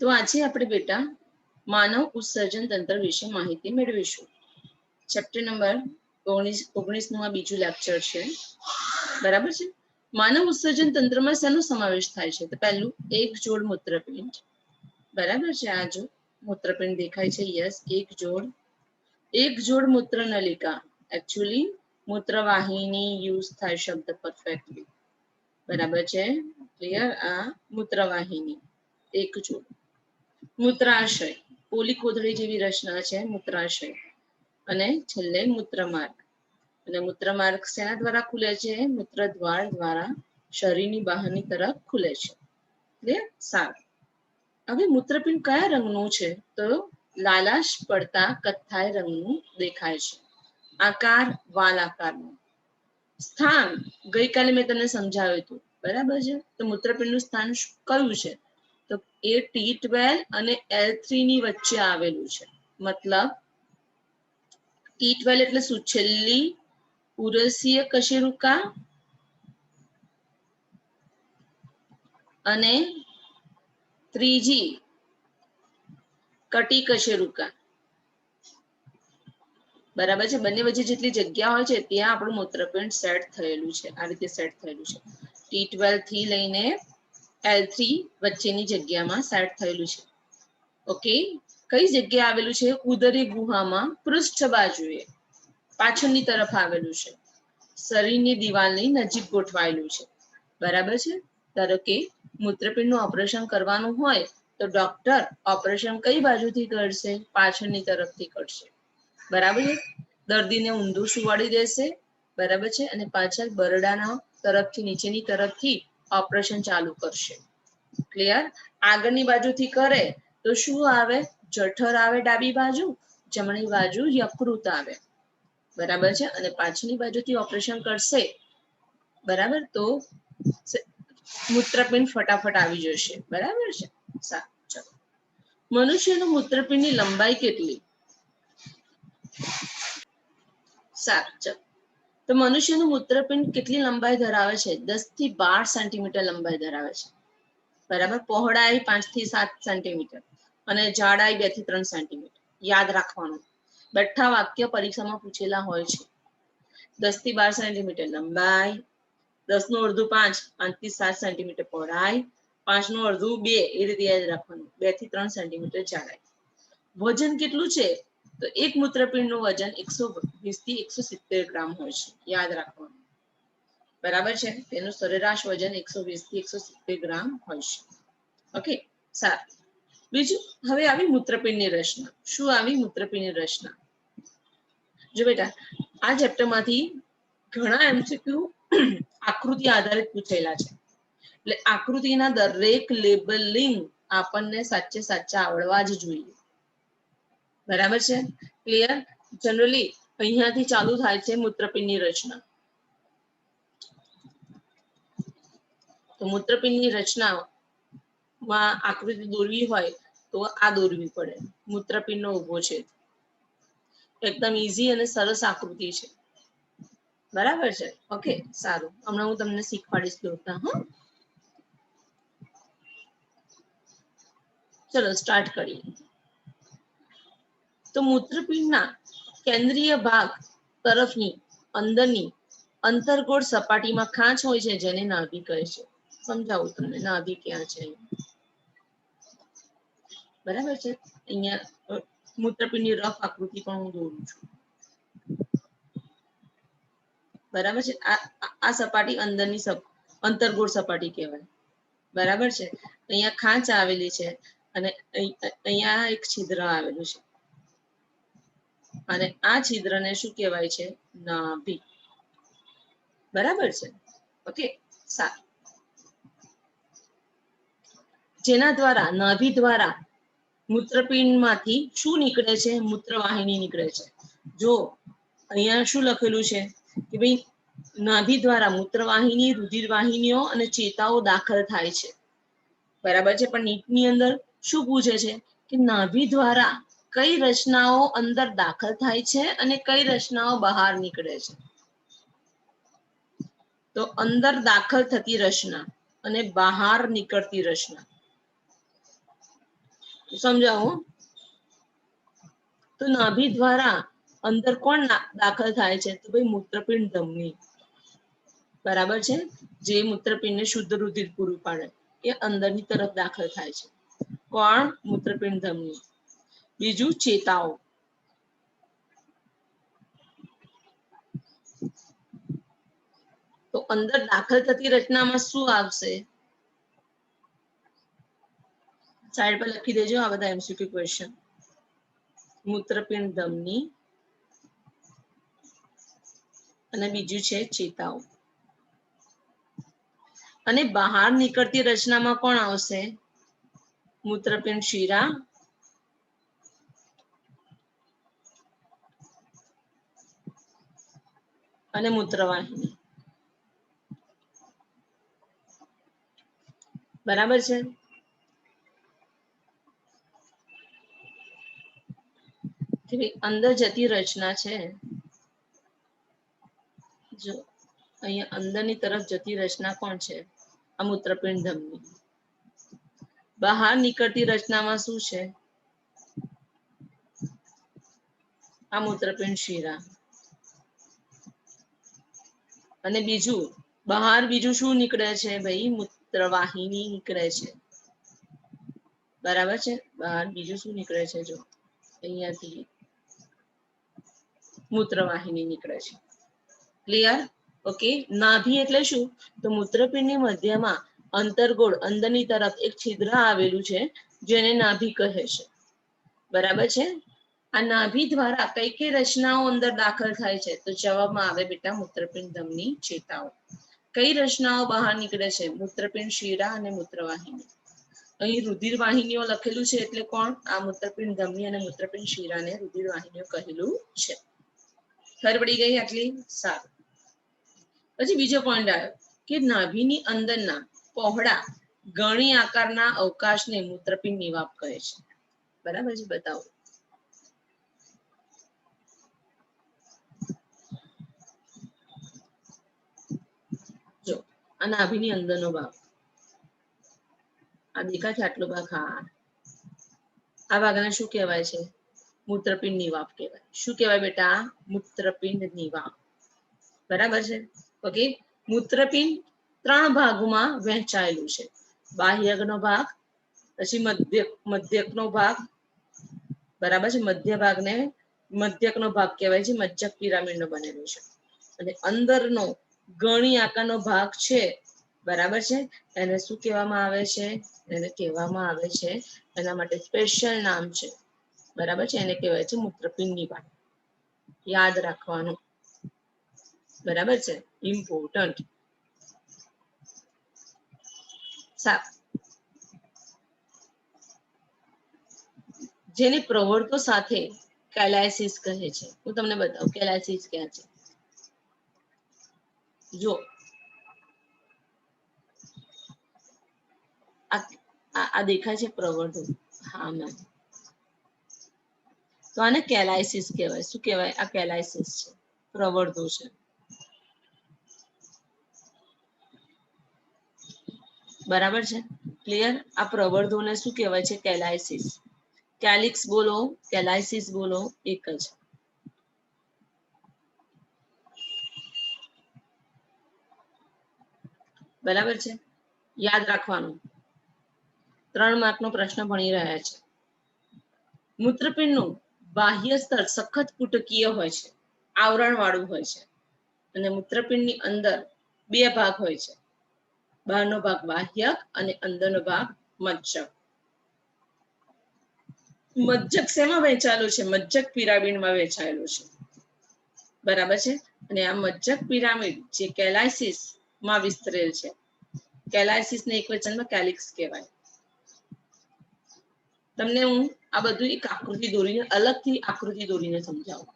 તો આજે આપણે બેટા માનવ ઉત્સર્જન તંત્ર વિશે માહિતી મેળવીશું. ચેપ્ટર નંબર 19 નું આ બીજું લેક્ચર છે. બરાબર છે. માનવ ઉત્સર્જન તંત્રમાં શેનો સમાવેશ થાય છે? તો પહેલું એક જોડ મૂત્રપિંડ. બરાબર છે. આ જો મૂત્રપિંડ દેખાય છે. યસ, એક જોડ મૂત્ર નલિકા. એકચ્યુઅલી મૂત્રવાહિની યુઝ થાય શબ્દ પરફેક્ટલી. બરાબર છે. ક્લિયર? આ મૂત્રવાહિની એક જોડ. મૂત્રાશય, પોલી કોથળી જેવી રચના છે મૂત્રાશય. અને છેલ્લે મૂત્રમાર્ગ. અને મૂત્રમાર્ગ શેના દ્વારા ખુલે છે? મૂત્રદ્વાર દ્વારા શરીરની બહારની તરફ ખુલે છે. સારું. હવે મૂત્રપિંડ કયા રંગનું છે? તો લાલાશ પડતા કથ્થાઈ રંગનું દેખાય છે. આકાર વાલ આકારનો. સ્થાન ગઈકાલે મેં તમને સમજાવ્યું હતું. બરાબર છે. તો મૂત્રપિંડનું સ્થાન કયું છે? તો એ T12 અને L3 ની વચ્ચે આવેલું છે. મતલબ T12 એટલે શું? છેલ્લી ઉરસીય કશેરુકા અને ત્રીજી કટી કશેરુકા. બરાબર છે. બંને વચ્ચે જેટલી જગ્યા હોય છે ત્યાં આપણું મૂત્રપિંડ સેટ થયેલું છે. આ રીતે સેટ થયેલું છે. T12 થી લઈને L3 વચ્ચેની જગ્યામાં સેટ થયેલું છે. ઓકે. કઈ જગ્યાએ આવેલું છે? ઉદરી ગુહામાં પૃષ્ઠ બાજુએ પાછળની તરફ આવેલું છે. શરીરની દિવાલની નજીક ગોઠવાયેલું છે. બરાબર છે. ધારો કે મૂત્રપિંડનું ઓપરેશન કરવાનું હોય તો ડોક્ટર ઓપરેશન કઈ બાજુથી કરશે? પાછળની તરફથી કરશે. બરાબર છે. દર્દીને ઊંધું સુવાડી દેશે. બરાબર છે. અને પાછળ બરડાના તરફથી નીચેની તરફથી ઓપરેશન ચાલુ કરશે. ક્લિયર? આગળની બાજુથી કરે તો શું આવે? જઠર આવે ડાબી બાજુ, જમણી બાજુ યકૃત આવે. બરાબર છે. અને પાછળની બાજુથી ઓપરેશન કરશે, બરાબર, તો મૂત્રપિંડ ફટાફટ આવી જશે. બરાબર છે. સારું. ચલો. મનુષ્યનું મૂત્રપિંડની લંબાઈ કેટલી? સારું. ચલો. તો મનુષ્યનું મૂત્રપિંડ કેટલી લંબાઈ ધરાવે છે? 10 થી 12 સેન્ટીમીટર લંબાઈ ધરાવે છે. બરાબર. પહોળાઈ 5 થી 7 સેન્ટીમીટર અને જાડાઈ 2 થી 3 સેન્ટીમીટર. યાદ રાખવાનું. બેઠા વાક્ય પરીક્ષામાં પૂછેલા હોય છે. 10 થી 12 સેન્ટીમીટર લંબાઈ, 10 નું અડધું 5, 5 થી 7 સેન્ટીમીટર પહોળાઈ, 5 નું અડધું 2, એ રીતે યાદ રાખવાનું. 2 થી 3 સેન્ટીમીટર જાડાઈ. વજન કેટલું છે? તો એક મૂત્રપિંડનું વજન 120 થી 170 ગ્રામ હોય છે. યાદ રાખવાનું. બરાબર છે. તેનું સરેરાશ વજન 120 થી 170 ગ્રામ હોય છે. ઓકે. સારું. બીજું, હવે આવી મૂત્રપિંડની રચના. શું આવી? મૂત્રપિંડની રચના. જો બેટા, આ ચેપ્ટરમાંથી ઘણા MCQ આકૃતિ આધારિત પૂછેલા છે. એટલે આકૃતિના દરેક લેબલિંગ આપણને સાચે સાચા આવડવા જ જોઈએ. બરાબર છે. ક્લિયર? જનરલી અહીંયાથી ચાલુ થાય છે મૂત્રપિંડની રચના. તો મૂત્રપિંડની રચનામાં આકૃતિ દોરવી હોય તો આ દોરવી પડે. મૂત્રપિંડનો ઊભો છે. એકદમ ઈઝી અને સરસ આકૃતિ છે. બરાબર છે. ઓકે. સારું. હમણાં હું તમને શીખવાડીશ દોરતા. ચલો સ્ટાર્ટ કરીએ. તો મૂત્રપિંડના કેન્દ્રીય ભાગ તરફની અંદરની અંતર્ગોળ સપાટીમાં ખાંચ હોય છે, જેને નાભી કહે છે. સમજાવું તમને. નાભી ક્યાં છે? બરાબર છે. અહીંયા મૂત્રપિંડની રફ આકૃતિ પણ હું દોરું છું. બરાબર છે. આ સપાટી અંદરની અંતર્ગોળ સપાટી કહેવાય. બરાબર છે. અહીંયા ખાંચ આવેલી છે અને અહીંયા એક છિદ્ર આવેલું છે. અને આ છિદ્રને શું કહેવાય છે? નાભી. બરાબર છે. ઓકે. સારું. જેના દ્વારા, નાભી દ્વારા મૂત્રપિંડમાંથી શું નીકળે છે? મૂત્રવાહિની નીકળે છે. જો અહીંયા શું લખેલું છે કે ભાઈ નાભી દ્વારા મૂત્રવાહિની, રુધિરવાહિનીઓ અને ચેતાઓ દાખલ થાય છે. બરાબર છે. પણ નીટની અંદર શું પૂછે છે કે નાભી દ્વારા કઈ રચનાઓ અંદર દાખલ થાય છે અને કઈ રચનાઓ બહાર નીકળે છે? તો અંદર દાખલ થતી રચના અને બહાર નીકળતી રચના. समझाओ। तो नाभि द्वारा अंदर कोण दाखल थाय छे? तो भाई मूत्रपिंड धमनी। बराबर छे। जे मूत्रपिंड ने शुद्ध रुधिर पूરું पाड़े એ અંદરની તરફ દાખલ થાય છે. કોણ? મૂત્રપિંડ ધમની. બીજું ચેતાઓ. તો અંદર દાખલ થતી રચનામાં શું આવશે? સાઈડ પર લખી દેજો આ બધા એમસીક્યુ ક્વેશ્ચન. મૂત્રપિંડ ધમની અને બીજું છે ચેતાઓ. અને બહાર નીકળતી રચનામાં કોણ આવશે? મૂત્રપિંડ શિરા અને મૂત્રવાહિની. બરાબર છે. અંદર જતી રચના છે, જો અહીંયા અંદરની તરફ જતી રચના કોણ છે? આ મૂત્રપિંડ ધમની. બહાર નીકળતી રચનામાં શું છે? આ મૂત્રપિંડ શિરા. અને બીજું બહાર બીજું શું નીકળે છે? ભાઈ મૂત્રવાહિની નીકળે છે. બરાબર છે. બહાર બીજું શું નીકળે છે? જો અહીંયાથી મૂત્રવાહિની નીકળે છે. ક્લિયર? ઓકે. નાભી એટલે શું? તો મૂત્રપિંડની મધ્યમાં અંતર્ગોળ અંદરની તરફ એક છિદ્ર આવેલું છે જેને નાભી કહે છે. બરાબર છે. આ નાભી દ્વારા કઈ કઈ રચનાઓ અંદર દાખલ થાય છે? તો જવાબમાં આવે બેટા મૂત્રપિંડ ધમની ચેતાઓ. કઈ રચનાઓ બહાર નીકળે છે? મૂત્રપિંડ શિરા અને મૂત્રવાહિની. અહીં રુધિર વાહિનીઓ લખેલું છે એટલે કોણ? આ મૂત્રપિંડ ધમની અને મૂત્રપિંડ શિરાને રુધિર વાહિનીઓ કહેલું છે. ખબર પડી ગઈ આટલી? સારું. પછી બીજો પોઈન્ટ આવ્યો કે નાભીની અંદરના પહોળા ગણી આકારના અવકાશને મૂત્રપિંડ નિવાપ કહે છે. બરાબર છે. બતાવો. જો આ નાભીની અંદરનો ભાગ, આ દેખાય છે આટલો ભાગ. હા, આ ભાગને શું કહેવાય છે? મૂત્રપિંડ નિવાપ કહેવાય. શું કહેવાય બેટા? મૂત્રપિંડ નિવાપ. બરાબર છે. ઓકે. મૂત્રપિંડ 3 ભાગોમાં વહેંચાયેલું છે. બાહ્યકનો ભાગ, પછી મધ્યકનો ભાગ. બરાબર છે. મધ્યકનો ભાગ કહેવાય છે. મજ્જક પિરામિડનો બનેલો છે. અને અંદરનો ગણી આકારનો ભાગ છે, બરાબર છે, એને શું કહેવામાં આવે છે? એને કહેવામાં આવે છે, એના માટે સ્પેશિયલ નામ છે. બરાબર છે. એને કહેવાય છે મૂત્રપિંડ નિવાપ. યાદ રાખવાનું. બરાબર છે. ઇમ્પોર્ટન્ટ. જેની પ્રવર્તો સાથે કેલાયસિસ કહે છે. હું તમને બતાવું કેલાયસિસ ક્યાં છે. જો આ દેખાય છે પ્રવર્તો. હા મેમ. તો આને કેલાયસિસ કહેવાય. શું કહેવાય? આ કેલાયસિસ છે, પ્રવર્તો છે. બરાબર છે. ક્લિયર? આ પ્રવર્ધોને શું કહેવાય છે? કેલાયસિસ. કેલિક્સ બોલો, કેલાયસિસ બોલો, એક જ. બરાબર છે. યાદ રાખવાનું. 3 માર્કનો પ્રશ્ન ભણી રહ્યા છે. મૂત્રપિંડનું બાહ્ય સ્તર સખત પુટકીય હોય છે, આવરણ વાળું હોય છે. અને મૂત્રપિંડની અંદર 2 ભાગ હોય છે. બહારનો ભાગ બાહ્યક અને અંદરનો ભાગ મજ્જક. મજ્જક શેમાં વહેંચાયેલું છે? મજ્જક પિરામિડમાં વહેંચાયેલું છે. બરાબર છે. અને આ મજ્જક પિરામિડ જે કેલાયસિસ માં વિસ્તરેલ છે. કેલાયસિસ ને એકવચનમાં કેલિક્સ કહેવાય. તમને હું આ બધું એક આકૃતિ દોરીને, અલગથી આકૃતિ દોરીને સમજાવું.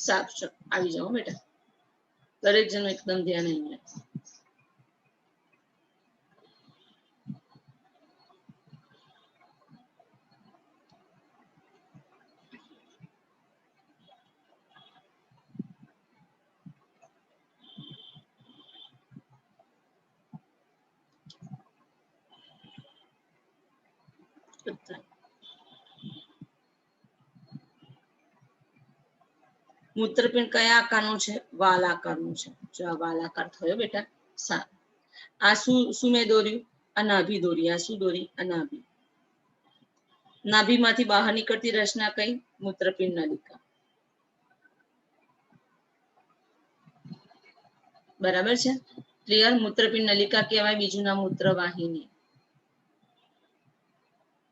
સારું, આવી જાઓ બેટા. દરેક જણ એકદમ ધ્યાન અહીંયા. મૂત્રપિંડ કયા આકારનું છે? વાલ આકારનું છે. જો આ વાલ આકાર થયો બેટા. સારું. આ શું મેં દોર્યું? આ નાભી દોરી. આ શું દોરી? આ નાભી. નાભીમાંથી બહાર નીકળતી રચના કઈ? મૂત્રપિંડ નલિકા. બરાબર છે? ક્લિયર? મૂત્રપિંડ નલિકા કહેવાય. બીજું નામ મૂત્રવાહિની.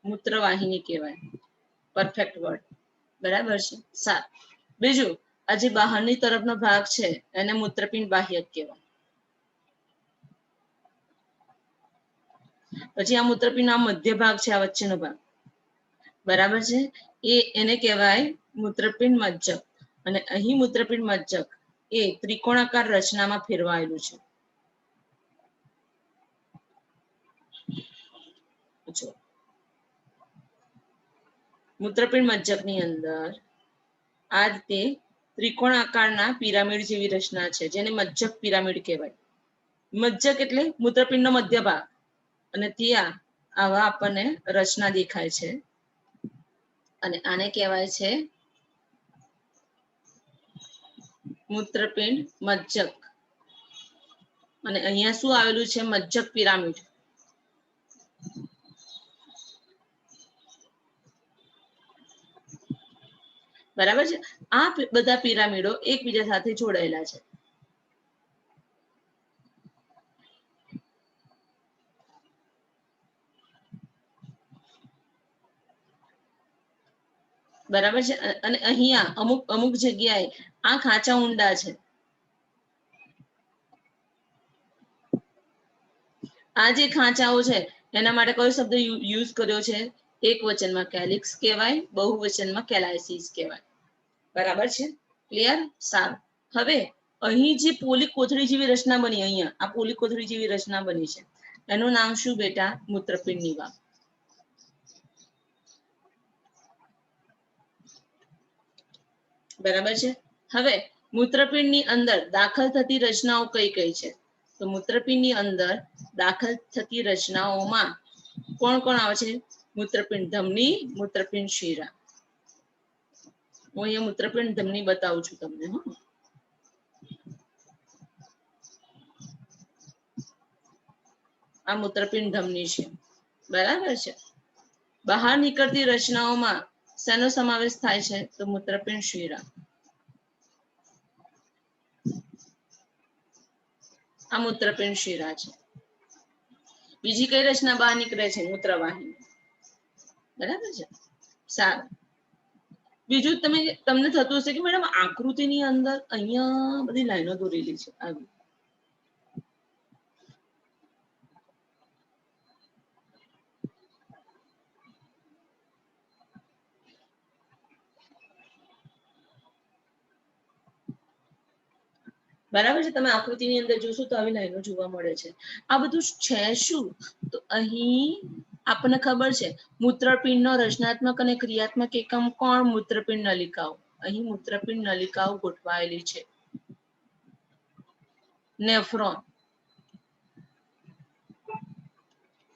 મૂત્રવાહિની કહેવાય. Perfect word. બરાબર છે? સારું. બીજું, આ જે બહારની તરફનો ભાગ છે એને મૂત્રપિંડ બાહ્યક કહેવાય. પછી આ મૂત્રપિંડનો આ મધ્ય ભાગ છે, આ વચ્ચેનો ભાગ, બરાબર છે, એને કહેવાય મૂત્રપિંડ મજ્જક. અને અહીં મૂત્રપિંડ મજ્જક એ ત્રિકોણાકાર રચનામાં ફેરવાયેલું છે. મૂત્રપિંડ મજ્જકની અંદર આ રીતે ત્રિકોણ આકારના પિરામિડ જેવી રચના છે, જેને મજ્જક પિરામિડ કહેવાય. મજ્જક એટલે મૂત્રપિંડનો મધ્ય ભાગ, અને ત્યાં આવા આપણને રચના દેખાય છે, અને આને કહેવાય છે મૂત્રપિંડ મજ્જક. અને અહીંયા શું આવેલું છે? મજ્જક પિરામિડ. બરાબર છે? આ બધા પિરામિડો એકબીજા સાથે જોડાયેલા છે. બરાબર છે? અને અહીંયા અમુક જગ્યાએ આ ખાંચા ઊંડા છે. આ જે ખાંચાઓ છે એના માટે કયો શબ્દ યુઝ કર્યો છે? એક વચનમાં કેલિક્સ કહેવાય, બહુવચનમાં કેલાઇસિસ કહેવાય. બરાબર છે? ક્લિયર? સારું. હવે અહીં જે પોલી કોથળી જેવી રચના બની, અહીંયા આ પોલી કોથળી જેવી રચના બની છે, એનું નામ શું બેટા? મૂત્રપિંડ નિવાહ. બરાબર છે? હવે મૂત્રપિંડની અંદર દાખલ થતી રચનાઓ કઈ કઈ છે? તો મૂત્રપિંડની અંદર દાખલ થતી રચનાઓમાં કોણ કોણ આવે છે? મૂત્રપિંડ ધમની, મૂત્રપિંડ શિરા. હું અહીંયા મૂત્રપિંડ ધમની બતાવું છું તમને. આ મૂત્રપિંડ ધમની છે. બરાબર છે? બહાર નીકળતી રચનાઓમાં શેનો સમાવેશ થાય છે? તો મૂત્રપિંડ શિરા. આ મૂત્રપિંડ શિરા છે. બીજી કઈ રચના બહાર નીકળે છે? મૂત્રવાહિની. બરાબર છે? સારું. બીજું તમને થતું હશે કે મેડમ આકૃતિની અંદર અહીંયા બધી લાઈનો દોરેલી છે. આવી બરાબર છે? તમે આકૃતિની અંદર જોશો તો આવી લાઈનો જોવા મળે છે. આ બધું છે શું? તો અહીં આપણને ખબર છે મૂત્રપિંડનો રચનાત્મક અને ક્રિયાત્મક એકમ કોણ? મૂત્રપિંડ નલિકાઓ. અહીં મૂત્રપિંડ નલિકાઓ ગોઠવાયેલી છે. નેફ્રોન,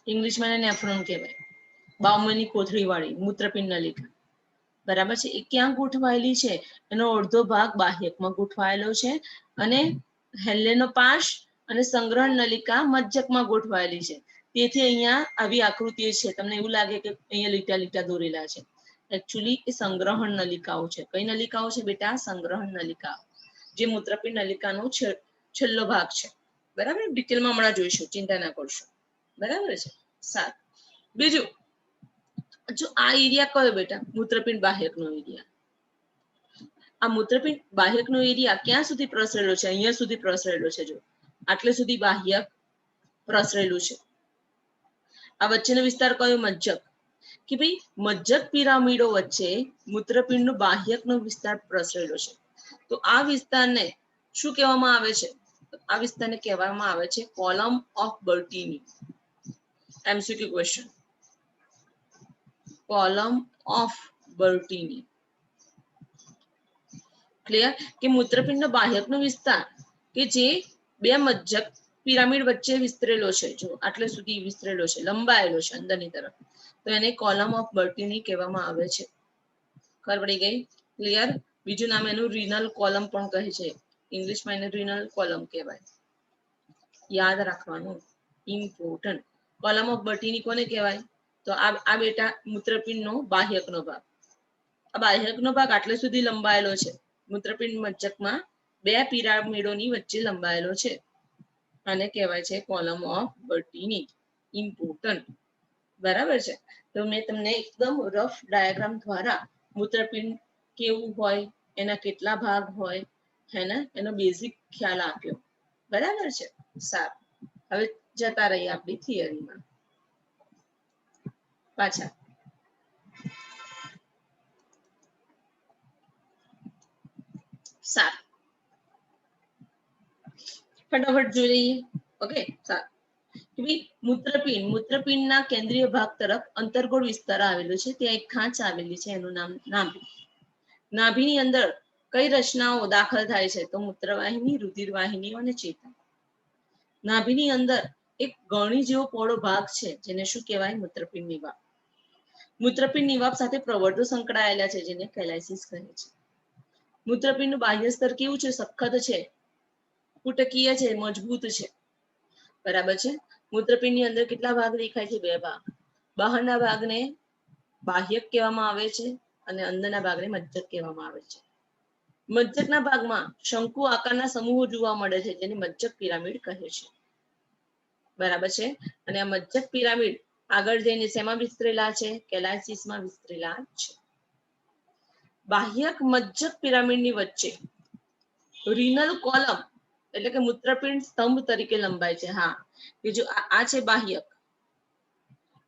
ઇંગ્લિશમાં એને નેફ્રોન કહેવાય. બાઉમની કોથળી વાળી મૂત્રપિંડ નલિકા. બરાબર છે? એ ક્યાં ગોઠવાયેલી છે? એનો અડધો ભાગ બાહ્યકમાં ગોઠવાયેલો છે, અને હેલેનો પાશ અને સંગ્રહણ નલિકા મજ્જકમાં ગોઠવાયેલી છે. તેથી અહીંયા આવી આકૃતિઓ છે. તમને એવું લાગે કે અહીંયા લીટા લીટા દોરેલા છે. એકચ્યુઅલી એ સંગ્રહણ નલિકાઓ છે. કઈ નલિકાઓ છે બેટા? સંગ્રહણ નલિકાઓ, જે મૂત્રપિંડ નલિકાનો છેલ્લો ભાગ છે. બરાબર? ડિટેલમાં હમણાં જોઈશું, ચિંતા ના કરશો. બરાબર છે? સારું. બીજું, જો આ એરિયા કયો બેટા? મૂત્રપિંડ બાહ્યકનો એરિયા. આ મૂત્રપિંડ બાહ્યકનો એરિયા ક્યાં સુધી પ્રસરેલો છે? અહીંયા સુધી પ્રસરેલો છે. જો આટલે સુધી બાહ્યક પ્રસરેલું છે. આ વચ્ચેનો વિસ્તાર કયો? મજ્જક. કે ભાઈ મજ્જક પિરામિડો વચ્ચે મૂત્રપિંડનો બાહ્યકનો વિસ્તાર પ્રસરેલો છે. તો આ વિસ્તારને શું કહેવામાં આવે છે? આ વિસ્તારને કહેવામાં આવે છે column of Bertini. MCQ question. Column of Bertini. Clear? કે મૂત્રપિંડનો બાહ્યકનો વિસ્તાર કે જે બે મજ્જક પિરામિડ વચ્ચે વિસ્તરેલો છે, જો આટલે સુધી વિસ્તરેલો છે, લંબાયેલો છે અંદરની તરફ, તો એને કોલમ ઓફ બર્ટીની કહેવામાં આવે છે. ખબર પડી ગઈ? ક્લિયર? બીજું નામ એનું રિનલ કોલમ પણ કહે છે. ઇંગ્લિશમાં એને રિનલ કોલમ કહેવાય. યાદ રાખવાનું, ઇમ્પોર્ટન્ટ. કોલમ ઓફ બર્ટીની કોને કહેવાય? તો આ બેટા મૂત્રપિંડનો બાહ્યકનો ભાગ. આ બાહ્યકનો ભાગ આટલે સુધી લંબાયેલો છે. મૂત્રપિંડ મજ્જકમાં બે પિરામિડોની વચ્ચે લંબાયેલો છે. આને કહેવાય છે કોલમ ઓફ બર્ટીની. ઇમ્પોર્ટન્ટ. બરાબર છે? તો મેં તમને એકદમ રફ ડાયાગ્રામ દ્વારા મૂત્રપિંડ કેવું હોય, એના કેટલા ભાગ હોય, હે ને, એનો બેઝિક ખ્યાલ આપ્યો. બરાબર છે? સારું. હવે જતા રહીએ આપણી થિયરીમાં પાછા. સારું, ફટાફટ જોઈ લઈએ. ઓકે, સારું. મૂત્રપિંડના કેન્દ્રીય ભાગ તરફ અંતર્ગોળ વિસ્તાર આવેલો છે. ત્યાં એક ખાંચ આવેલી છે, એનું નામ નાભી. નાભીની અંદર કઈ રચનાઓ દાખલ થાય છે? તો મૂત્રવાહિની, રુધિરવાહિનીઓ અને ચેતા. નાભીની અંદર એક ગળી જેવો પહોળો ભાગ છે, જેને શું કહેવાય? મૂત્રપિંડ નિવાપ. મૂત્રપિંડ નિવાપ સાથે પ્રવર્ધો સંકળાયેલા છે, જેને કેલાયસિસ કહે છે. મૂત્રપિંડનું બાહ્ય સ્તર કેવું છે? સખત છે, પુટકીય છે, મજબૂત છે. બરાબર છે? મૂત્રપિંડની અંદર કેટલા ભાગ દેખાય છે? બે ભાગ. બહારના ભાગને બાહ્યક કહેવામાં આવે છે અને અંદરના ભાગને મજ્જક કહેવામાં આવે છે. મજ્જકના ભાગમાં શંકુ આકારના સમૂહો જોવા મળે છે, જેને મજ્જક પિરામિડ કહે છે. બરાબર છે? અને આ મજ્જક પિરામિડ આગળ જઈને શેમાં વિસ્તરેલા છે? કેલાયસિસમાં વિસ્તરેલા છે. બાહ્યક મજ્જક પિરામિડની વચ્ચે રિનલ કોલમ એટલે કે મૂત્રપિંડ સ્તંભ તરીકે લંબાય છે. હા, કે જો આ છે બાહ્યક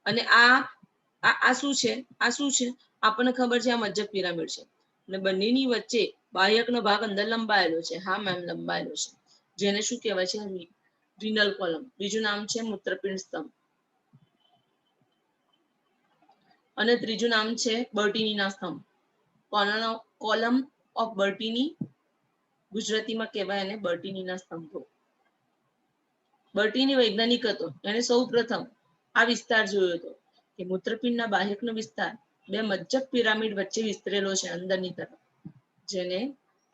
અને આ શું છે? આ શું છે? આપણને ખબર છે આ મજ્જક પિરામિડ છે, અને બંનેની વચ્ચે બાહ્યકનો ભાગ અંદર લંબાયેલો છે. હા મેમ, લંબાયેલો છે, જેને શું કહેવાય છે? Renal column. બીજું નામ છે મૂત્રપિંડ સ્તંભ, અને ત્રીજું નામ છે બર્ટીનીના સ્તંભ. કોલમ ઓફ બર્ટીની, ગુજરાતીમાં કહેવાય એને બર્ટીનીના સ્તંભો. બર્ટીની વૈજ્ઞાનિક હતો. એને સૌ પ્રથમ આ વિસ્તાર જોયો હતો કે મૂત્રપિંડના બાહ્યકનો વિસ્તાર બે મજ્જક પિરામિડ વચ્ચે વિસ્તરેલો છે અંદરની તરફ, જેને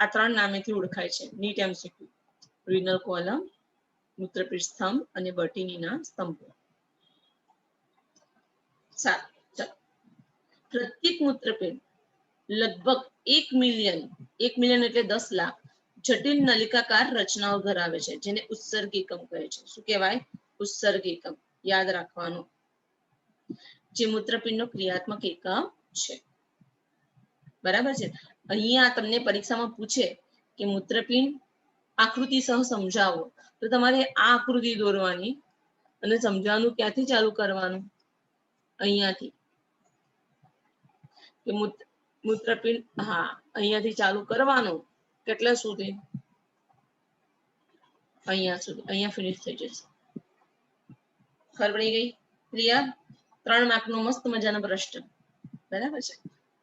આ ત્રણ નામેથી ઓળખાય છે. નીટ એમસીક્યુ: રિનલ કોલમ, મૂત્રપિંડ સ્તંભ અને બર્ટીનીના સ્તંભો. સારું, ચાલો. પ્રત્યેક મૂત્રપિંડ લગભગ 1 મિલિયન એટલે 10 લાખ જટિલ નલિકાકાર રચનાઓ ધરાવે છે, જેને ઉત્સર્ગ એકમ કહે છે. શું કહેવાય? ઉત્સર્ગ એકમ. યાદ રાખવાનું, જે મૂત્રપિંડનો ક્રિયાત્મક એકમ છે. બરાબર છે? અહીંયા તમને પરીક્ષામાં પૂછે કે મૂત્રપિંડ આકૃતિ સહ સમજાવો, તો તમારે આ આકૃતિ દોરવાની અને સમજાવવાનું ક્યાંથી ચાલુ કરવાનું? અહીંયાથી. કે મૂત્રપિંડ, હા, અહીંયાથી ચાલુ કરવાનું. કેટલા સુધી? અહીંયા સુધી. અહીંયા ફિનિશ થઈ જશે. ખબર પડી ગઈ? ક્લિયર? 3 માર્કનો મસ્ત મજાનો પ્રશ્ન. બરાબર છે?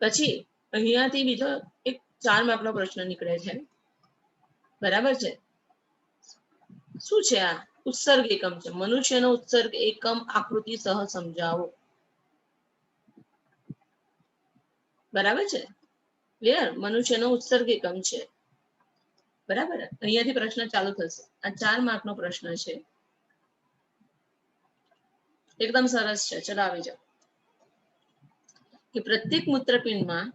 પછી અહીંયાથી બીજો એક 4 માર્કનો પ્રશ્ન નીકળે છે. બરાબર છે? શું છે આ? ઉત્સર્ગ એકમ છે. મનુષ્યનો ઉત્સર્ગ એકમ આકૃતિ સહ સમજાવો. બરાબર છે? ક્લિયર? મનુષ્યનો ઉત્સર્ગ એકમ છે. બરાબર? અહીંયાથી પ્રશ્ન ચાલુ થશે. આ 4 માર્કનો પ્રશ્ન છે. એકદમ સરસ છે. ચલો આવી જાઓ. કે પ્રત્યેક મૂત્રપિંડમાં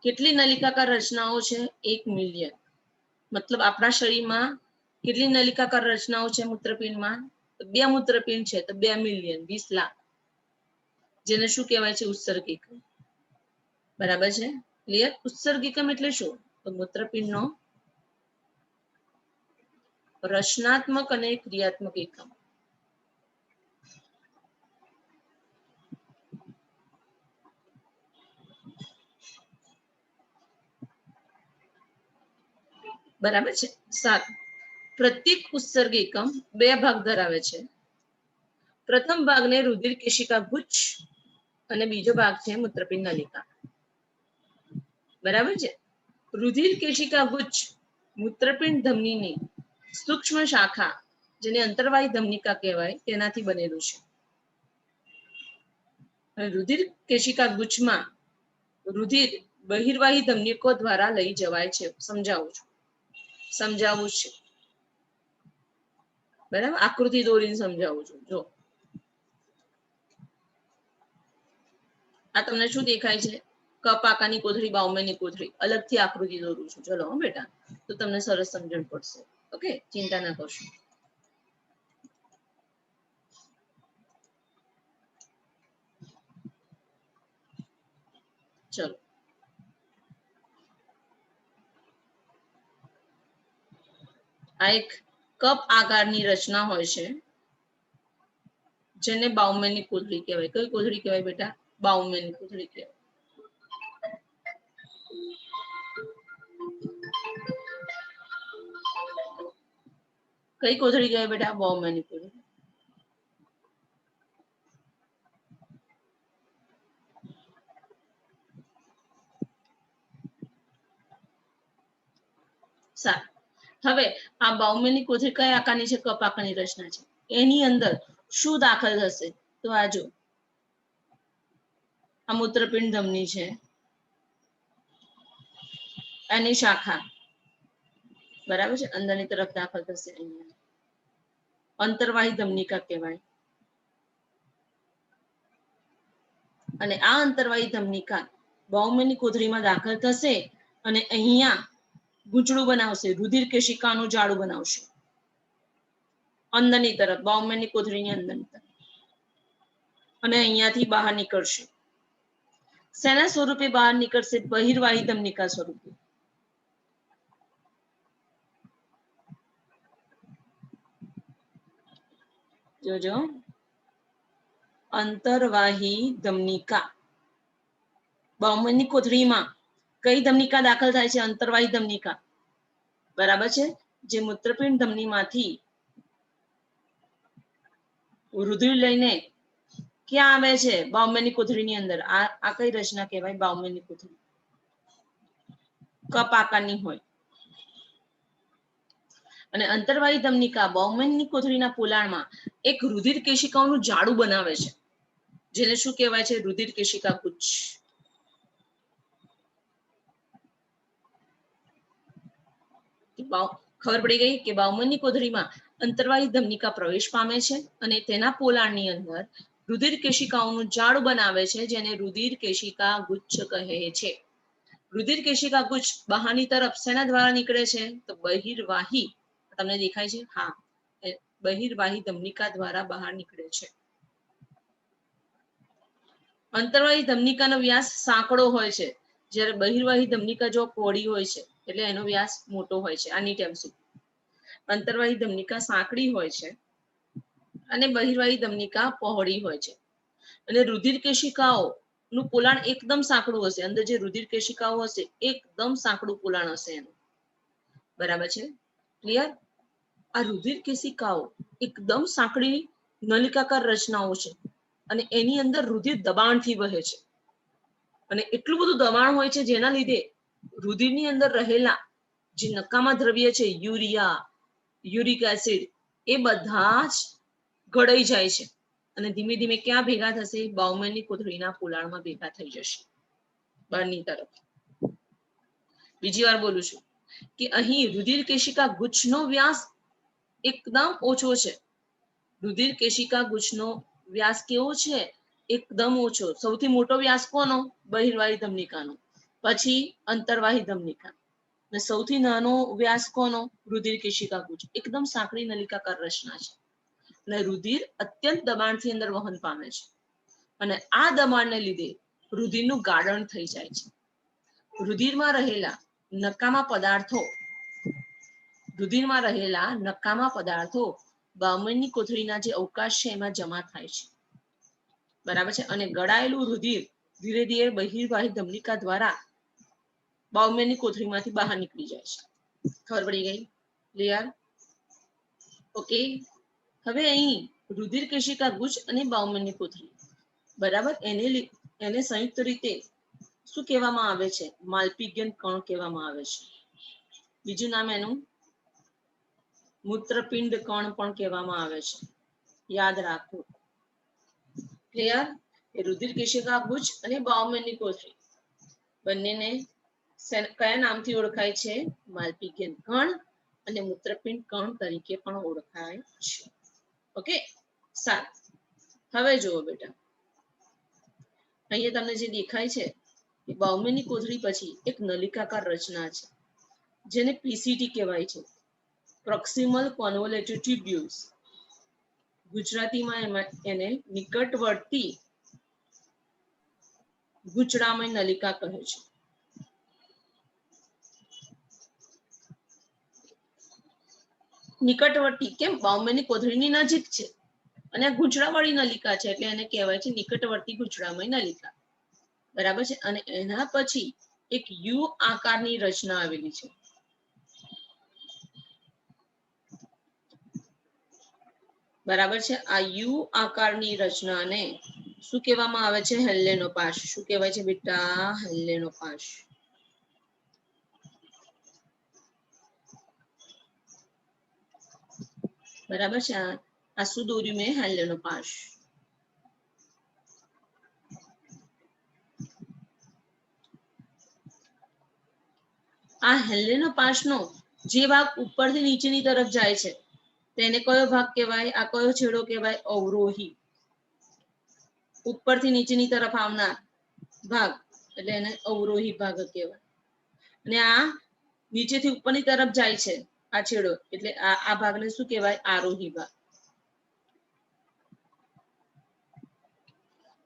કેટલી નલિકાકાર રચનાઓ છે? 1 મિલિયન. મતલબ આપણા શરીરમાં કેટલી નલિકાકાર રચનાઓ છે મૂત્રપિંડમાં? 2 મૂત્રપિંડ છે તો 2 મિલિયન, 20 લાખ, જેને શું કહેવાય છે? ઉત્સર્ગ એકમ. બરાબર છે? ક્લિયર? ઉત્સર્ગ એકમ એટલે શું? તો મૂત્રપિંડનો રચનાત્મક અને ક્રિયાત્મક એકમ. બરાબર છે? સાત. પ્રત્યેક ઉત્સર્ગ એકમ 2 ભાગ ધરાવે છે. પ્રથમ ભાગને રુધિર કેશિકા ગુચ્છ અને બીજો ભાગ છે મૂત્રપિંડ નલિકા. બરાબર છે? રુધિર કેશિકા ગુચ્છ મૂત્રપિંડ ધમનીની સૂક્ષ્મ શાખા જેને અંતર્વાહી ધમનિકા કહેવાય તેનાથી બનેલું છે. અને રુધિર કેશિકા ગુચ્છમાં રુધિર બહિર્વાહી ધમનિકો દ્વારા લઈ જવાય છે. સમજાવું છે બરાબર, આકૃતિ દોરીને સમજાવું છું. જો આ તમને શું દેખાય છે? કપ આકારની કોથળી, બાઉમેનની કોથળી. અલગથી આકૃતિ દોરું છું. ચલો હો બેટા, તો તમને સરસ સમજણ પડશે. ઓકે, ચિંતા ના કરશો. ચલો, આ એક કપ આકારની રચના હોય છે જેને બાઉમેનની કોથળી કહેવાય. કઈ કોથળી કહેવાય બેટા? બાઉમેનની કોથળી કહેવાય. કઈ કોથળી કહેવાય બેટા? બાઉમેનની કોથળી. સારું, હવે આ બાઉમેનની કોથળી કયા આકારની છે? કપ આકારની રચના છે. એની અંદર શું દાખલ થશે? તો આ જો, આ મૂત્રપિંડ ધમની છે, એની શાખા બરાબર છે, અંદરની તરફ દાખલ થશે. અહીંયા અંતર્વાહી ધમનિકા કહેવાય. અને આ અંતર્વાહી ધમનિકા બાઉમેનની કોથળીમાં દાખલ થશે અને અહીંયા ગૂંચળું બનાવશે, રુધિર કેશિકાનું જાળું બનાવશે અંદરની તરફ, બાઉમેનની કોથળીની અંદરની તરફ, અને અહીંયાથી બહાર નીકળશે. શેના સ્વરૂપે બહાર નીકળશે? બહિર્વાહી ધમનિકા સ્વરૂપે. જોજો, અંતર્વાહી ધમનિકા. બાઉમેનની કોથળીમાં કઈ ધમનિકા દાખલ થાય છે? અંતર્વાહી ધમનિકા. બરાબર છે, જે મૂત્રપિંડ ધમનીમાંથી રુધિર લઈને ક્યાં આવે છે? બાઉમેનની કોથળીની અંદર. આ કઈ રચના કહેવાય? બાઉમેનની કોથળી. કપ આકારની હોય. અને અંતર્વાહી ધમનિકા બાઉમેનની કોથળીના પોલાણમાં એક રુધિર કેશિકાઓનું જાળું બનાવે છે, જેને શું કહેવાય છે? રુધિર કેશિકા ગુચ્છ. ખબર પડી ગઈ કે બાઉમેનની કોથળીમાં અંતર્વાહી ધમનિકા પ્રવેશ પામે છે અને તેના પોલાણની અંદર રુધિર કેશિકાઓનું જાળું બનાવે છે, જેને રુધિર કેશિકા ગુચ્છ કહે છે. રુધિર કેશિકા ગુચ્છ બહારની તરફ શેના દ્વારા નીકળે છે? તો બહિર્વાહી, તમને દેખાય છે? હા, બહિર્વાહી ધમનિકા દ્વારા બહાર નીકળે છે. અંતર્વાહી ધમનિકાનો વ્યાસ સાંકડો હોય છે, જ્યારે બહિર્વાહી ધમનિકા જો પહોળી હોય છે, એટલે એનો વ્યાસ મોટો હોય છે. આની ટેમ સુધી અંતર્વાહી ધમનિકા સાંકડી હોય છે અને બહિર્વાહી ધમનિકા પહોળી હોય છે. અને રુધિર કેશિકાઓ નું પોલાણ એકદમ સાંકડું હશે. અંદર જે રુધિર કેશિકાઓ હશે એકદમ સાંકડું પોલાણ હશે એનું. બરાબર છે? ક્લિયર? આ રુધિર કેશિકાઓ એકદમ સાંકડી નલિકાકાર રચનાઓ છે અને એની અંદર રુધિર દબાણથી વહે છે. અને એટલું બધું દબાણ હોય છે જેના લીધે રુધિરની અંદર રહેલા જે નકામા દ્રવ્ય છે, યુરિયા, યુરિક એસિડ, એ બધા જ ગળાઈ જાય છે અને ધીમે ધીમે ક્યાં ભેગા થશે? બાઉમેનની કોથળીના પોલાણમાં ભેગા થઈ જશે બહારની તરફ. બીજી વાર બોલું છું કે અહીં રુધિર કેશિકા ગુચ્છનો વ્યાસ એકદમ ઓછો છે. રુધિર કેશિકા ગુચ્છનો વ્યાસ કેવો છે? એકદમ ઓછો. સૌથી મોટો વ્યાસ કોનો? બહિર્વાહી ધમનિકાનો, પછી અંતર્વાહી ધમનિકા. અને સૌથી નાનો વ્યાસ કોનો? રુધિર કેશિકા ગુચ્છ. એકદમ સાંકડી નલિકાકાર રચના છે અને રુધિર અત્યંત દબાણથી અંદર વહન પામે છે અને આ દબાણને લીધે રુધિરનું ગાળણ થઈ જાય છે. રુધિરમાં રહેલા નકામા પદાર્થો બાઉમેનની કોથળીના જે અવકાશ છે એમાં જમા થાય છે. બરાબર છે? અને ગળાયેલું રુધિર ધીરે ધીરે બહિર્વાહી ધમનિકા દ્વારા બાઉમેનની કોથળીમાંથી બહાર નીકળી જાય છે. ખબર પડી ગઈ? ક્લિયર? ઓકે. હવે અહીં રુધિર કેશિકા ગુચ્છ અને બાઉમેનની કોથળી, બરાબર, એને સંયુક્ત રીતે શું કહેવામાં આવે છે? માલ્પિગિયન કણ કહેવામાં આવે છે. બીજું નામ એનું મૂત્રપિંડ કણ પણ કહેવામાં આવે છે, યાદ રાખવું. ક્લિયર? એ રુધિર કેશિકા ગુચ્છ અને બાઉમેનની કોથળી બંનેને કયા નામથી ઓળખાય છે? માલપીગન કણ અને મૂત્રપિંડ કણ તરીકે પણ ઓળખાય છે. ઓકે, સારું. હવે જુઓ બેટા, અહીંયા તમને જે દેખાય છે એ બાઉમેનની કોથળી પછી એક નલિકાકાર રચના છે જેને પીસીટી કહેવાય છે, પ્રોક્સિમલ કોન્વોલ્યુટેડ ટ્યુબ્યુલ્સ. ગુજરાતીમાં એને નિકટવર્તી ગૂંચળામય નલિકા કહે છે. નિકટવર્તી કેમ? બાઉમેનની કોથળીની નજીક છે અને આ ગૂંચળાવાળી નલિકા છે એટલે એને કહેવાય છે નિકટવર્તી ગૂંચળામય નલિકા. બરાબર છે? અને એના પછી એક યુ આકારની રચના આવેલી છે. બરાબર છે? આ યુ આકારની રચનાને શું કહેવામાં આવે છે? હેલેનોપાશ. શું કહેવાય છે બેટા? હેલેનોપાશ. બરાબર છે? આ શું દોર્યું મેં? હેલેનોપાશ. આ હેલેનોપાશનો જે ભાગ ઉપરથી નીચેની તરફ જાય છે તેને કયો ભાગ કહેવાય? આ કયો છેડો કહેવાય? અવરોહી. ઉપરથી નીચેની તરફ આવનાર ભાગ એટલે એને અવરોહી ભાગ કહેવાય. અને આ નીચેથી ઉપરની તરફ જાય છે આ છેડો એટલે આ ભાગને શું કહેવાય? આરોહી ભાગ.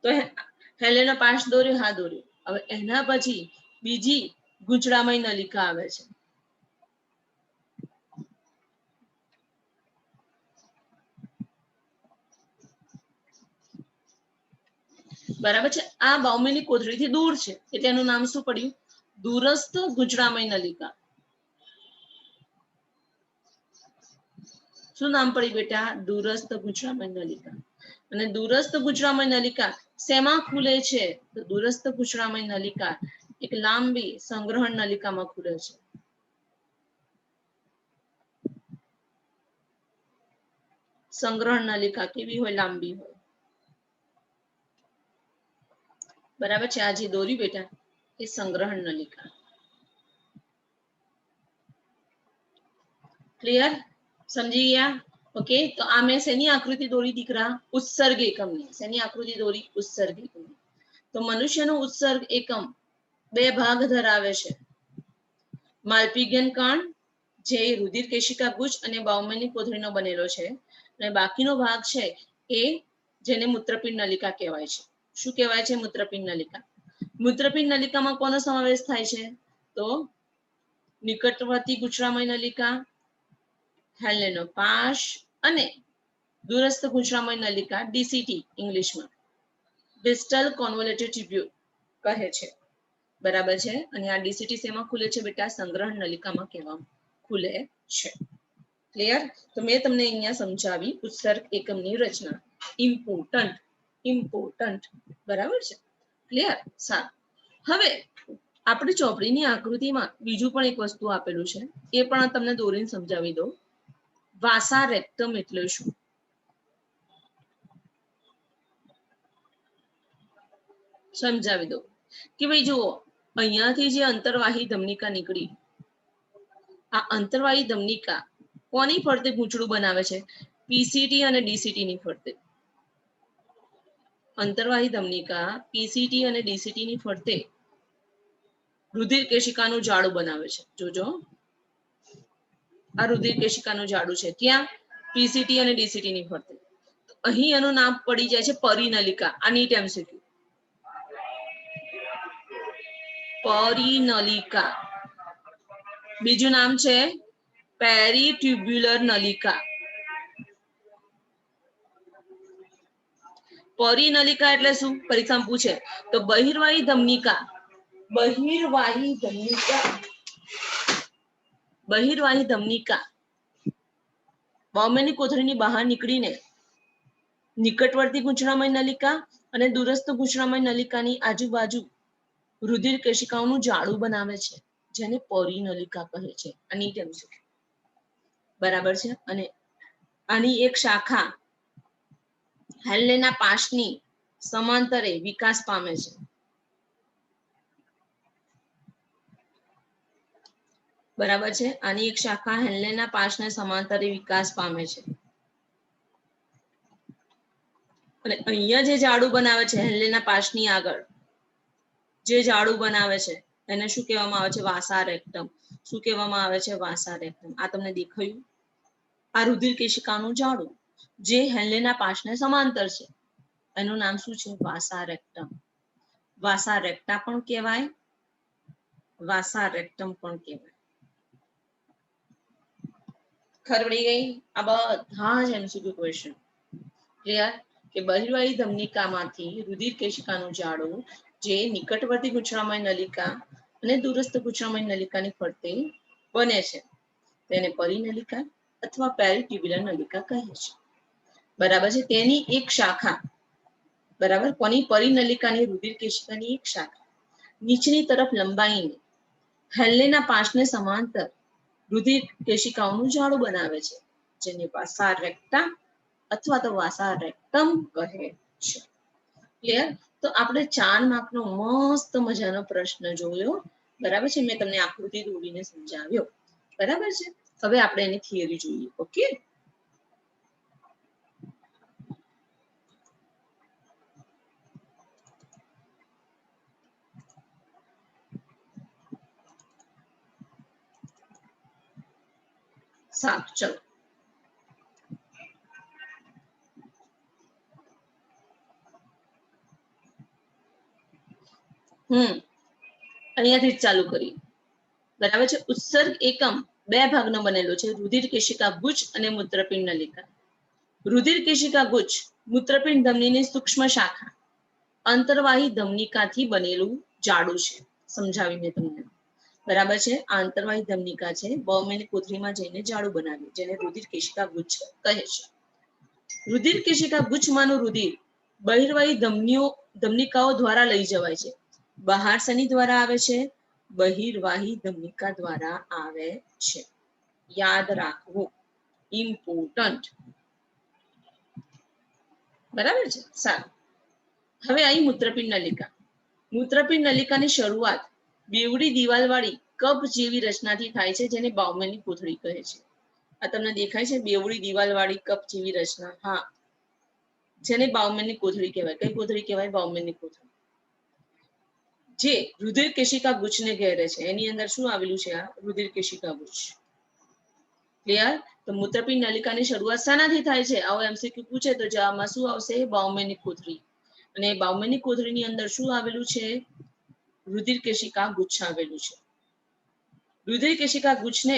તો હેલેનોપાશ દોર્યું? હા, દોર્યું. હવે એના પછી બીજી ગૂંચળામય નલિકા આવે છે. બરાબર છે? આ બાઉમેનની કોથળીથી દૂર છે એટલે એનું નામ શું પડ્યું? દૂરસ્થ ગૂંચળામય નલિકા. શું નામ પડ્યું બેટા? દૂરસ્થ ગૂંચળામય નલિકા. અને દૂરસ્થ ગૂંચળામય નલિકા શેમાં ખુલે છે? તો દૂરસ્થ ગૂંચળામય નલિકા એક લાંબી સંગ્રહણ નલિકામાં ખુલે છે. સંગ્રહણ નલિકા કેવી હોય? લાંબી હોય. બરાબર છે? આ જે દોરી બેટા એ સંગ્રહણ નલિકા. ક્લિયર? સમજી ગયા? ઓકે, તો આ મેં શેની આકૃતિ દોરી દીકરા? ઉત્સર્ગ એકમની. શેની આકૃતિ દોરી? ઉત્સર્ગ એકમની. તો મનુષ્યનો ઉત્સર્ગ એકમ બે ભાગ ધરાવે છે. માલપીગન કણ જે રુધિર કેશિકા ગુચ્છ અને બાઉમેનની કોથળીનો બનેલો છે અને બાકીનો ભાગ છે એ જેને મૂત્રપિંડ નલિકા કહેવાય છે. શું કહેવાય છે? મૂત્રપિંડ નલિકા. મૂત્રપિંડ નલિકામાં કોનો સમાવેશ થાય છે? તો નિકટવર્તી ગૂંચળામય નલિકા, હેલેનોપાશ અને દૂરસ્થ ગૂંચળામય નલિકા, ડીસીટી ઇંગ્લિશમાં, ડિસ્ટલ કોન્વોલ્યુટેડ ટ્યુબ્યુલ કહે છે. બરાબર છે? અને આ ડીસીટી શેમાં ખુલે છે બેટા? સંગ્રહણ નલિકામાં કહેવામાં ખુલે છે. ક્લિયર? તો મેં તમને અહીંયા સમજાવી ઉત્સર્ગ એકમની રચના. ઇમ્પોર્ટન્ટ. બરાબર છે? ક્લિયર? સારું. હવે આપણી ચોપડીની આકૃતિમાં બીજું પણ એક વસ્તુ આપેલું છે એ પણ તમને દોરીને સમજાવી દઉં. વાસા રેક્ટમ એટલે શું? સમજાવી દઉં કે ભાઈ જુઓ, અહીંયાથી જે અંતરવાહી ધમનિકા નીકળી, આ અંતરવાહી ધમનિકા કોની ફરતે ગૂંચળું બનાવે છે? પીસીટી અને ડીસીટી ની ફરતે. અંતરવાહી ધમનિકા પીસીટી અને ડીસીટી ની ફરતે રુધિર કેશિકાનું જાળું બનાવે છે. જોજો, આ રુધિર કેશિકાનું જાળું છે. ક્યાં? પીસીટી અને ડીસીટી ની ફરતે. અહીં એનું નામ પડી જાય છે પરિનલિકા. આ નીટ એમસીક્યુ. પરિનલિકા. બીજું નામ છે પેરીટ્યુબ્યુલર નલિકા. પરિનલિકા એટલે શું? પરીક્ષામાં પૂછે તો બહિર્વાહી ધમનિકા. બહિર્વાહી ધમનિકા બાઉમેનની કોથળીની બહાર નીકળીને નિકટવર્તી ગૂંચળામય નલિકા અને દૂરસ્થ ગૂંચળામય નલિકાની આજુબાજુ રુધિર કેશિકાઓનું જાળું બનાવે છે જેને પરિનલિકા કહે છે. આ નીટ એમસીક્યુ. બરાબર છે. અને આની એક શાખા હેન્લેના પાશની સમાંતરે વિકાસ પામે છે. બરાબર છે. આની એક શાખા હેન્લેના પાશને સમાંતરે વિકાસ પામે છે. અને અહીંયા જે જાડું બનાવે છે હેન્લેના પાશની આગળ જે જાડું બનાવે છે એને શું કહેવામાં આવે છે? વાસા રેક્ટમ. શું કહેવામાં આવે છે? વાસા રેક્ટમ. આ તમને દેખાયું? આ રુધિર કેશિકાનું જાડું જે હેન્લેના પાશને સમાંતર છે એનું નામ શું છે? વાસા રેક્ટમ. વાસા રેક્ટા પણ કહેવાય, વાસા રેક્ટમ પણ કહેવાય. ખરવડી ગઈ? આ બધા જ MCQ ક્વેશ્ચન ક્લિયર? કે બહિર્વાહી ધમનિકામાંથી રુધિર કેશિકાનું જાડું જે નિકટવર્તી ગુચરામય નલિકા અને દૂરસ્થ ગુચરામય નલિકાની ફરતે બને છે તેને પરિનલિકા અથવા પેરીટ્યુબ્યુલર નલિકા કહે છે. બરાબર છે. તેની એક શાખા, બરાબર, કોની? પરિનલિકાની રુધિર કેશિકાની એક શાખા નીચેની તરફ લંબાઈને હેન્લેના પાશને સમાંતર રુધિર કેશિકાઓનું જાડું બનાવે છે જેને વાસા રેક્ટા અથવા તો વાસા રેક્ટમ કહે છે. ક્લિયર? તો આપણે 4 માર્કનો મસ્ત મજાનો પ્રશ્ન જોયો. બરાબર છે. મેં તમને આકૃતિ દોરીને સમજાવ્યો. બરાબર છે. હવે આપણે એની થિયરી જોઈએ. ઓકે? સારું, ચલો. અહીંયાથી જ ચાલુ કરી. બરાબર છે. ઉત્સર્ગ એકમ 2 ભાગનો બનેલો છે, રુધિર કેશિકા ગુચ્છ અને મૂત્રપિંડ નલિકા. રુધિર કેશિકા ગુચ્છ મૂત્રપિંડ ધમનીની સૂક્ષ્મ શાખા અંતર્વાહી ધમનિકાથી બનેલું જાડું છે. સમજાવી મેં તમને. બરાબર છે. આ અંતર્વાહી ધમનિકા છે, બહુમેની કોથળીમાં જઈને જાડું બનાવ્યું જેને રુધિર કેશિકા ગુચ્છ કહે છે. રુધિર કેશિકા ગુચ્છમાંનું રુધિર બહિર્વાહી ધમનિકાઓ દ્વારા લઈ જવાય છે. બહાર શેની દ્વારા આવે છે? બહિર્વાહી ધમનિકા દ્વારા આવે છે. યાદ રાખવું, ઇમ્પોર્ટન્ટ. બરાબર છે. સારું. હવે આવી મૂત્રપિંડ નલિકા. મૂત્રપિંડ નલિકાની શરૂઆત બેવડી દિવાલવાળી કપ જેવી રચનાથી થાય છે જેને બાઉમેનની કોથળી કહે છે. આ તમને દેખાય છે? બેવડી દિવાલવાળી કપ જેવી રચના. હા, જેને બાઉમેનની કોથળી કહેવાય. કઈ કોથળી કહેવાય? બાઉમેનની કોથળી. જે રુધિર કેશિકા ગુચ્છને ઘેરે છે. એની અંદર શું આવેલું છે? આ રુધિર કેશિકા ગુચ્છ. ક્લિયર? તો મૂત્રપિંડ નલિકાની શરૂઆત શાનાથી થાય છે? આવો MCQ પૂછે તો જવાબમાં શું આવશે? બાઉમેનની કોથળી. અને બાઉમેનની કોથળીની અંદર શું આવેલું છે? રુધિર કેશિકા ગુચ્છ આવેલું છે. રુધિર કેશિકા ગુચ્છને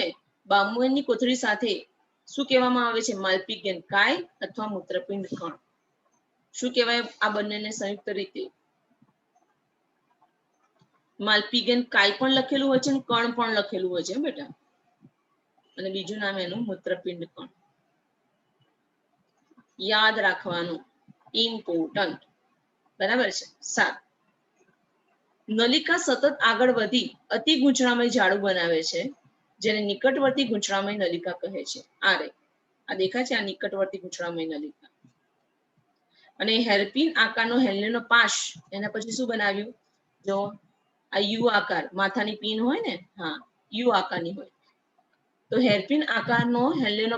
બાઉમેનની કોથળી સાથે શું કહેવામાં આવે છે? માલ્પિગિયન કાય અથવા મૂત્રપિંડ કણ. શું કહેવાય આ બંનેને સંયુક્ત રીતે? માલ્પિગિયન કાય પણ લખેલું હોય છે અને કણ પણ લખેલું હોય છે બેટા. અને બીજું નામ એનું મૂત્રપિંડ કણ. યાદ રાખવાનું, ઇમ્પોર્ટન્ટ. બરાબર છે. સારું. નલિકા સતત આગળ વધી અતિ ગૂંચળામય જાડું બનાવે છે જેને નિકટવર્તી ગૂંચળામય નલિકા કહે છે. આ દેખાય છે? આ નિકટવર્તી ગૂંચળામય નલિકા. અને હેરપિન આકારનો હેન્લેનો પાશ એના પછી શું બનાવ્યું? જો આ યુ આકાર, માથાની પિન હોય ને, હા, યુ આકારની હોય. તો હેરપિન આકારનો હેન્લેનો